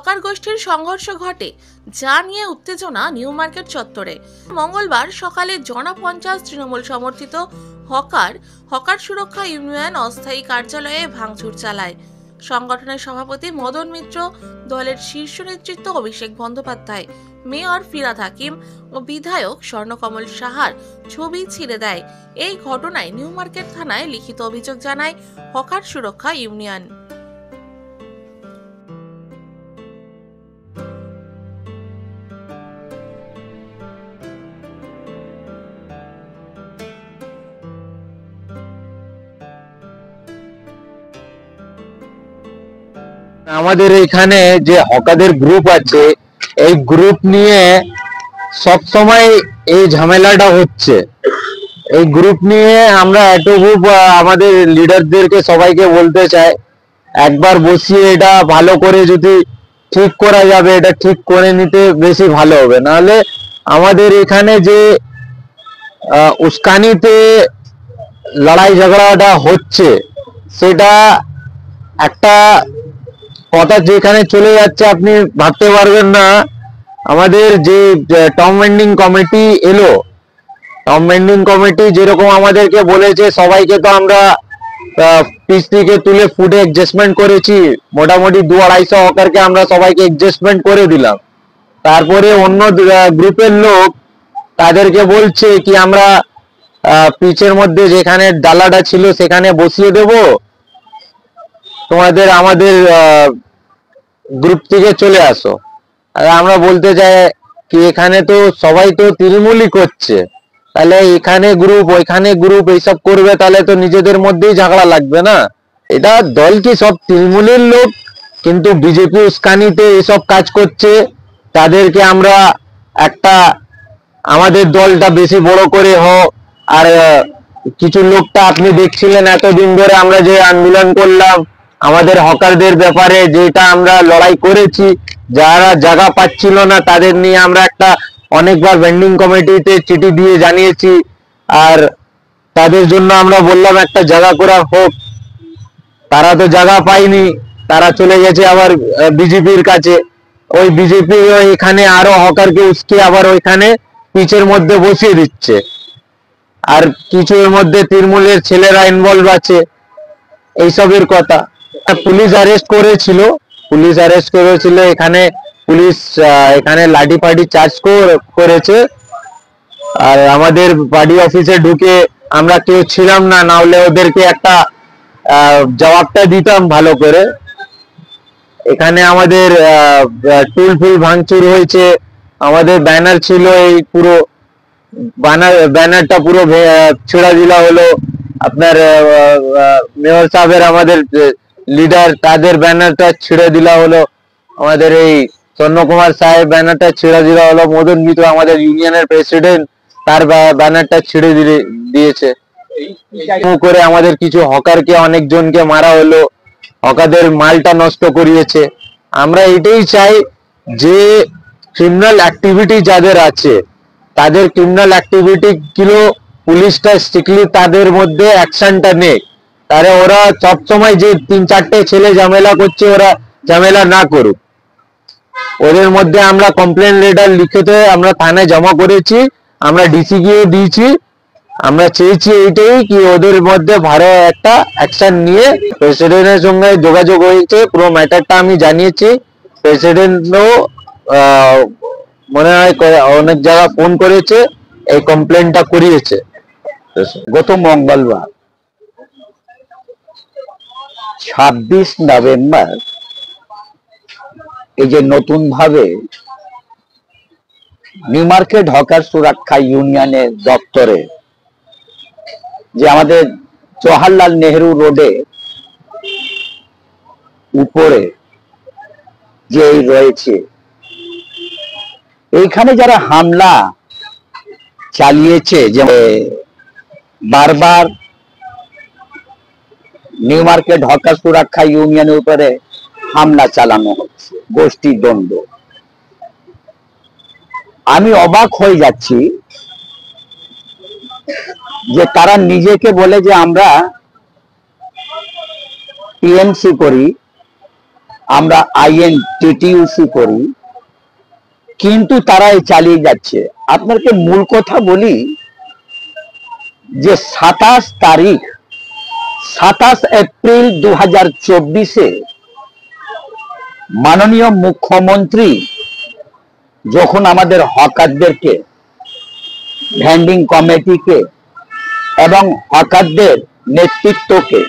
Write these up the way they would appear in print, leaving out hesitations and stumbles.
Hawker গোষ্ঠীর সংঘর্ষ ঘটে, যা নিয়ে উত্তেজনা নিউ মার্কেট চত্বরে। মঙ্গলবার সকালে জনা 50 তৃণমূল সমর্থিত হকার সুরক্ষা ইউনিয়ন অস্থায়ী কার্যালয়ে ভাঙচুর চালায়। সংগঠনের সভাপতি মদন মিত্র, দলের শীর্ষ নেতৃত্ব অভিষেক বন্দ্যোপাধ্যায়, মেয়র ফিরহাদ হাকিম ও বিধায়ক স্বর্ণকমল সাহার ছবি ছিঁড়ে দেয়। এই ঘটনায় নিউ মার্কেট থানায় লিখিত অভিযোগ জানায় হকার সুরক্ষা ইউনিয়ন। আমাদের এখানে যে হকারদের গ্রুপ আছে, এই গ্রুপ নিয়ে সব সময় এই ঝামেলাটা হচ্ছে। এই গ্রুপ নিয়ে আমরা এটুকু আমাদের লিডারদেরকে সবাইকে বলতে চাই, একবার বসিয়ে এটা ভালো করে যদি ঠিক করা যাবে, এটা ঠিক করে নিতে বেশি ভালো হবে। নাহলে আমাদের এখানে যে উস্কানিতে লড়াই ঝগড়াটা হচ্ছে, সেটা একটা কথা যেখানে চলে যাচ্ছে আপনি ভাবতে পারবেন না। আমাদের যে টম ভেন্ডিং কমিটি এলো, টম ভেন্ডিং কমিটি যেরকম আমাদেরকে বলেছে, সবাইকে তো আমরা পিস থেকে তুলে ফুডে অ্যাডজাস্টমেন্ট করেছি। মোটামুটি 200-250 হকারকে আমরা সবাইকে অ্যাডজাস্টমেন্ট করে দিলাম। তারপরে অন্য গ্রুপের লোক তাদেরকে বলছে কি আমরা পিচের মধ্যে যেখানে ডালাটা ছিল সেখানে বসিয়ে দেব, তোমাদের আমাদের গ্রুপ থেকে চলে আসো। আর আমরা বলতে চাই কি এখানে তো সবাই তো তৃণমূলই করছে, তাহলে এখানে গ্রুপ ওইখানে গ্রুপ এইসব করবে, তাহলে তো নিজেদের মধ্যেই ঝগড়া লাগবে না। এটা দল কি সব তৃণমূলের লোক, কিন্তু বিজেপি উস্কানিতে এসব কাজ করছে। তাদেরকে আমরা একটা আমাদের দলটা বেশি বড় করে হোক। আর কিছু লোকটা আপনি দেখছিলেন এতদিন ধরে আমরা যে আন্দোলন করলাম আমাদের হকারদের ব্যাপারে, যেটা আমরা লড়াই করেছি, যারা জায়গা পাচ্ছিল না তাদের নিয়ে আমরা একটা অনেকবার ভেন্ডিং কমিটিতে চিঠি দিয়ে জানিয়েছি। আর তাদের জন্য আমরা বললাম একটা জায়গা করা হোক, তারা তো জায়গা পায়নি, তারা চলে গেছে আবার বিজেপির কাছে। ওই বিজেপি এখানে আরো হকারকে উস্কে আবার ওইখানে পিচের মধ্যে বসিয়ে দিচ্ছে। আর কিছুর মধ্যে তৃণমূলের ছেলেরা ইনভলভ আছে এইসবের কথা। পুলিশ অ্যারেস্ট করেছিল এখানে পুলিশ এখানে লাঠি ফাটি চার্জ করেছে। আর আমাদের পার্টি অফিসে ঢুকে আমরা কেউ ছিলাম না, না হলে ওদেরকে একটা জবাবটা দিতাম ভালো করে। এখানে আমাদের টুল ফুল ভাঙচুর হয়েছে, আমাদের ব্যানার ছিল, এই পুরো ব্যানারটা পুরো ছেড়া দিলা হলো। আপনার মেয়র সাহেবের আমাদের লিডার তাদের ব্যানারটা ছিঁড়ে দিলা হলো, আমাদের এই স্বর্ণকুমার সাহেব ব্যানারটা ছিঁড়ে দিলা হলো, মদন মিত্র আমাদের ইউনিয়নের প্রেসিডেন্ট তার ব্যানারটা ছিঁড়ে দিয়েছে। করে আমাদের কিছু হকারকে অনেকজনকে মারা হলো, হকারদের মালটা নষ্ট করিয়েছে। আমরা এটাই চাই যে ক্রিমিনাল অ্যাক্টিভিটি যাদের আছে, তাদের ক্রিমিনাল অ্যাক্টিভিটি গুলো পুলিশটা স্ট্রিক্টলি তাদের মধ্যে অ্যাকশনটা নেয়। তাহলে ওরা সবসময় যে 3-4টে ছেলে ঝামেলা করছে, ওরা ঝামেলা না করুক। ওদের মধ্যে আমরা কমপ্লেন লেটার লিখিত আমরা থানায় জমা করেছি, আমরা ডিসি গিয়ে দিয়েছি। আমরা চেয়েছি এইটাই কি ওদের মধ্যে ভালো একটা অ্যাকশন নিয়ে। প্রেসিডেন্টের সঙ্গে যোগাযোগ হয়েছে, পুরো ম্যাটারটা আমি জানিয়েছি। প্রেসিডেন্টও মনে হয় অনেক জায়গা ফোন করেছে, এই কমপ্লেনটা করিয়েছে। গত মঙ্গলবার 26 নভেম্বর এই যে নতুন ভাবে নিউ মার্কেট হকার সুরক্ষা ইউনিয়নের দপ্তরে, যে আমাদের জওহরলাল নেহেরু রোডে উপরে যে রয়েছে, এইখানে যারা হামলা চালিয়েছে, যে বারবার নিউ মার্কেট হকার সুরক্ষা ইউনিয়নের উপরে হামলা চালানো হচ্ছে, গোষ্ঠী দ্বন্দ্ব। আমি অবাক হয়ে যাচ্ছি যে তারা নিজেকে বলে যে আমরা টিএমসি করি, আমরা আইএন টিটিউসি করি, কিন্তু তারাই চালিয়ে যাচ্ছে। আপনাকে মূল কথা বলি যে 27 এপ্রিল 2024-এ মাননীয় মুখ্যমন্ত্রী যখন আমাদের হকারদেরকে, ভ্যান্ডিং কমিটিকে এবং হকারদের নেতৃত্বকে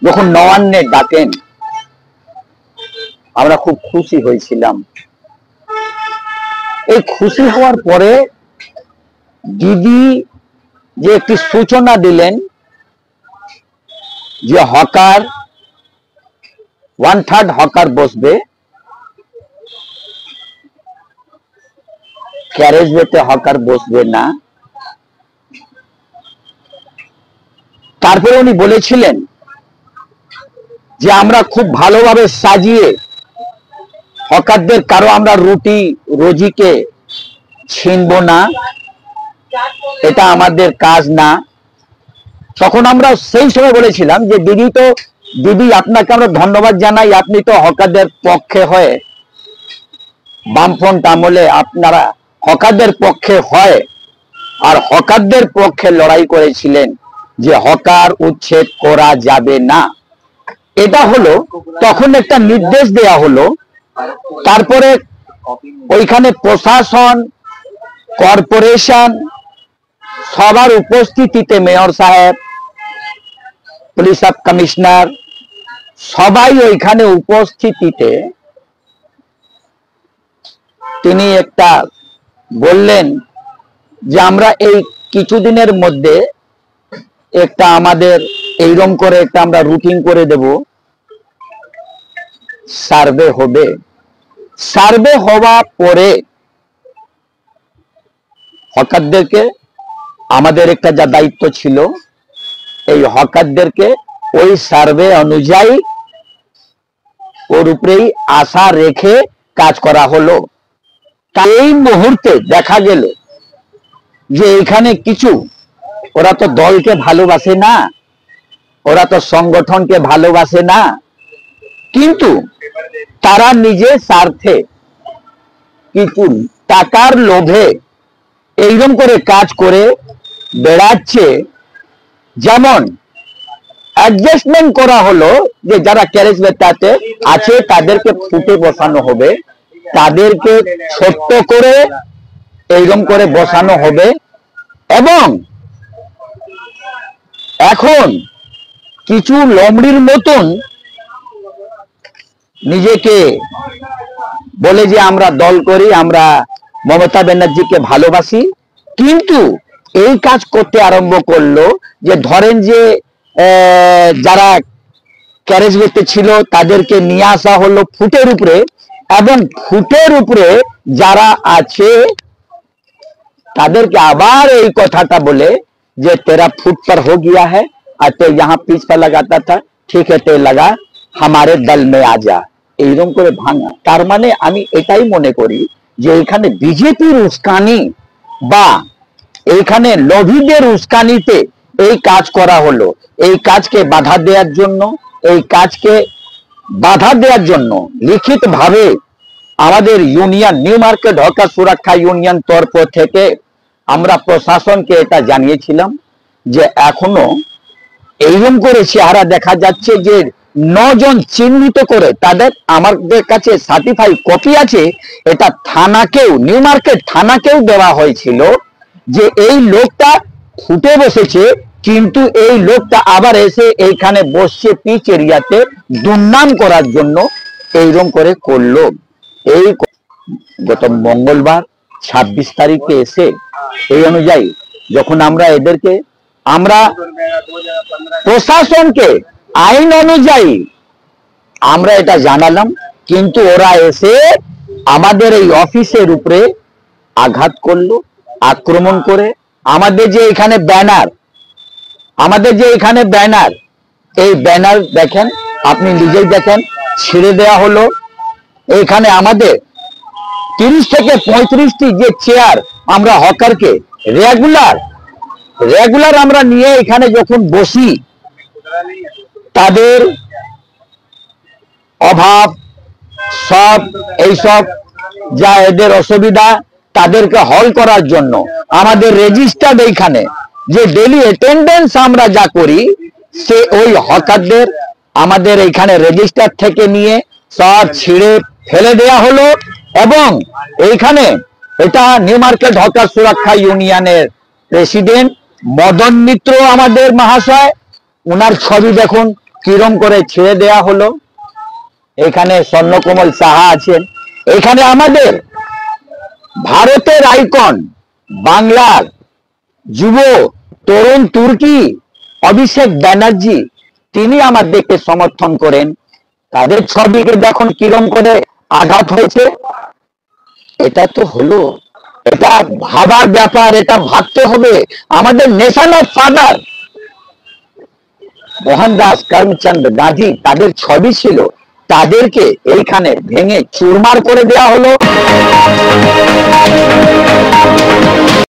যখন নবান্নে ডাকেন, আমরা খুব খুশি হয়েছিলাম। এই খুশি হওয়ার পরে দিদি যে একটি সূচনা দিলেন যে হকার 1/3 হকার বসবে, ক্যারেজওয়েতে হকার বসবে না। তারপরে উনি বলেছিলেন যে আমরা খুব ভালোভাবে সাজিয়ে হকারদের কারো আমরা রুটি রোজিকে ছিনবো না, এটা আমাদের কাজ না। তখন আমরা সেই সময় বলেছিলাম যে দিদি আপনাকে আমরা ধন্যবাদ জানাই, আপনি তো হকারদের পক্ষে হয়ে বামফ্রন্ট আমলে আপনারা হকারদের পক্ষে হয় আর হকারদের পক্ষে লড়াই করেছিলেন যে হকার উচ্ছেদ করা যাবে না। এটা হলো তখন একটা নির্দেশ দেয়া হলো। তারপরে ওইখানে প্রশাসন, কর্পোরেশন সবার উপস্থিতিতে মেয়র সাহেব, পুলিশ সাব কমিশনার সবাই ওইখানে উপস্থিতিতে তিনি একটা বললেন যে আমরা এই কিছুদিনের মধ্যে একটা আমাদের এইরকম করে একটা আমরা রুটিন করে দেব, সার্ভে হবে। সার্ভে হওয়া পরে হকারদেরকে আমাদের একটা যা দায়িত্ব ছিল, এই হকারদেরকে ওই সার্ভে অনুযায়ী ওর উপরেই আশা রেখে কাজ করা হলো। এই মুহূর্তে দেখা গেল যে এখানে কিছু, ওরা তো দলকে ভালোবাসে না, ওরা তো সংগঠনকে ভালোবাসে না, কিন্তু তারা নিজের স্বার্থে কিছু টাকার লোভে এইরকম করে কাজ করে বেড়াচ্ছে। যেমন অ্যাডজাস্টমেন্ট করা হলো যে যারা ক্যারেজওয়েতে আছে তাদেরকে ফুটে বসানো হবে, তাদেরকে ছোট্ট করে এইরকম করে বসানো হবে। এবং এখন কিছু লোমড়ির মতন নিজেকে বলে যে আমরা দল করি, আমরা মমতা ব্যানার্জিকে ভালোবাসি, কিন্তু এই কাজ করতে আরম্ভ করলো যে ধরেন যে যারা ক্যারেজওয়েতে ছিল তাদেরকে নিয়ে আসা হলো ফুটের উপরে, এবং ফুটের উপরে যারা আছে তাদেরকে আবার এই কথাটা বলে যে तेरा फुट पर हो गया है और तो यहाँ पीछ पर लगाता था, ठीक है तो लगा, हमारे दल में आ जा, এইরকম করে ভাঙা। তার মানে আমি এটাই মনে করি যে এখানে বিজেপির উস্কানি বা এইখানে লোভীদের উস্কানিতে এই কাজ করা হলো। এই কাজকে বাধা দেওয়ার জন্য, এই কাজকে বাধা দেওয়ার জন্য লিখিত ভাবে আমাদের ইউনিয়ন নিউ মার্কেট হকার সুরক্ষা ইউনিয়ন তরফ থেকে আমরা প্রশাসনকে এটা জানিয়েছিলাম যে এখনো এইরকম করে চেহারা দেখা যাচ্ছে যে 9 জন চিহ্নিত করে তাদের আমাদের কাছে সার্টিফাই কপি আছে। এটা থানাকেও, নিউ মার্কেট থানাকেও দেওয়া হয়েছিল যে এই লোকটা ফুটে বসেছে, কিন্তু এই লোকটা আবার এসে এইখানে বসছে পিচ এরিয়াতে দুর্নাম করার জন্য এইরকম করে করলো। এই গত মঙ্গলবার 26 তারিখে এসে এই অনুযায়ী যখন আমরা এদেরকে, আমরা প্রশাসনকে আইন অনুযায়ী আমরা এটা জানালাম, কিন্তু ওরা এসে আমাদের এই অফিসের উপরে আঘাত করলো, আক্রমণ করে আমাদের যে এখানে ব্যানার, এই ব্যানার দেখেন, আপনি নিজেই দেখেন, ছিঁড়ে দেওয়া হলো। এখানে আমাদের 30 থেকে 35টি যে চেয়ার আমরা হকারকে রেগুলার আমরা নিয়ে এখানে যখন বসি, তাদের অভাব সব এইসব যা এদের অসুবিধা তাদেরকে হল করার জন্য আমাদের রেজিস্টার্ড এইখানে যে ডেলি অ্যাটেন্ডেন্স আমরা যা করি সে ওই হকারদের আমাদের এইখানে রেজিস্টার থেকে নিয়ে সব ছিঁড়ে ফেলে দেয়া হলো। এবং এইখানে এটা নিউ মার্কেট হকার সুরক্ষা ইউনিয়নের প্রেসিডেন্ট মদন মিত্র আমাদের মহাশয়, উনার ছবি দেখুন কিরম করে ছেড়ে দেয়া হলো। এখানে স্বর্ণকমল সাহা আছেন। এখানে আমাদের ভারতের আইকন বাংলার যুব তরুণ তুর্কি অভিষেক ব্যানার্জি, তিনি আমাদেরকে সমর্থন করেন। তাদের ছবিকে দেখুন কিরম করে আঘাত হয়েছে। এটা তো হলো, এটা ভাবার ব্যাপার, এটা ভাবতে হবে। আমাদের nation of father Mohandas Karamchand Gandhi তাদের ছবি ছিল, তাদেরকে এইখানে ভেঙে চুরমার করে দেয়া হলো।